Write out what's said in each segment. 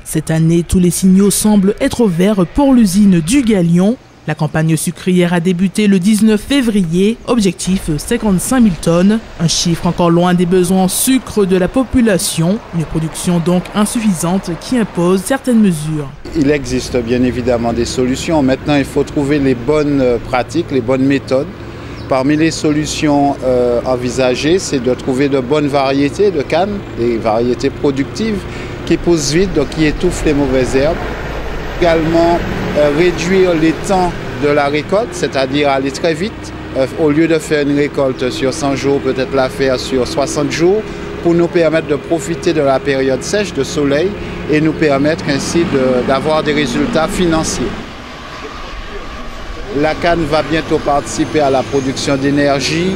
Cette année, tous les signaux semblent être au vert pour l'usine du Galion. La campagne sucrière a débuté le 19 février, objectif 55 000 tonnes, un chiffre encore loin des besoins en sucre de la population, une production donc insuffisante qui impose certaines mesures. Il existe bien évidemment des solutions, maintenant il faut trouver les bonnes pratiques, les bonnes méthodes. Parmi les solutions envisagées, c'est de trouver de bonnes variétés de cannes, des variétés productives qui poussent vite, donc qui étouffent les mauvaises herbes. Également réduire les temps de la récolte, c'est-à-dire aller très vite. Au lieu de faire une récolte sur 100 jours, peut-être la faire sur 60 jours pour nous permettre de profiter de la période sèche, de soleil, et nous permettre ainsi d'avoir des résultats financiers. La canne va bientôt participer à la production d'énergie.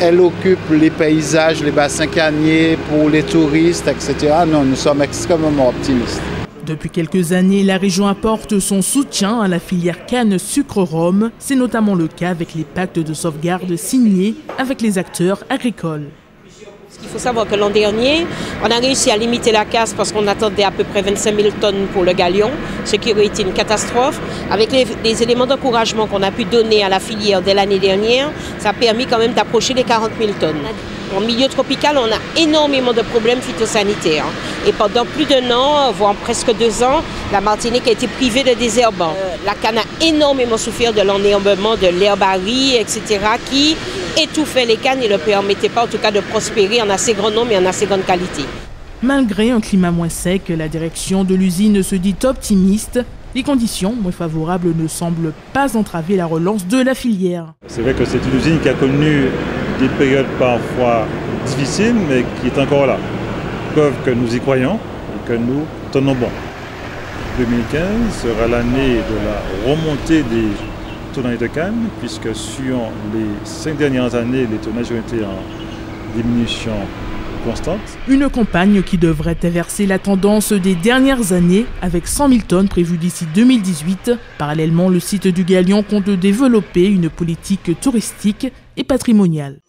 Elle occupe les paysages, les bassins canniers pour les touristes, etc. Non, nous sommes extrêmement optimistes. Depuis quelques années, la région apporte son soutien à la filière canne-sucre-rhum. C'est notamment le cas avec les pactes de sauvegarde signés avec les acteurs agricoles. Il faut savoir que l'an dernier, on a réussi à limiter la casse parce qu'on attendait à peu près 25 000 tonnes pour le Galion, ce qui aurait été une catastrophe. Avec les éléments d'encouragement qu'on a pu donner à la filière dès l'année dernière, ça a permis quand même d'approcher les 40 000 tonnes. En milieu tropical, on a énormément de problèmes phytosanitaires. Et pendant plus d'1 an, voire presque 2 ans, la Martinique a été privée de désherbant. La canne a énormément souffert de l'enherbement, de l'herbarie, etc., qui étouffait les cannes et ne permettait pas en tout cas de prospérer en assez grand nombre et en assez grande qualité. Malgré un climat moins sec, la direction de l'usine se dit optimiste. Les conditions moins favorables ne semblent pas entraver la relance de la filière. C'est vrai que c'est une usine qui a connu des périodes parfois difficiles, mais qui est encore là. Preuve que nous y croyons et que nous tenons bon. 2015 sera l'année de la remontée des tonnages de canne, puisque sur les 5 dernières années, les tonnages ont été en diminution constante. Une campagne qui devrait inverser la tendance des dernières années, avec 100 000 tonnes prévues d'ici 2018. Parallèlement, le site du Galion compte développer une politique touristique et patrimoniale.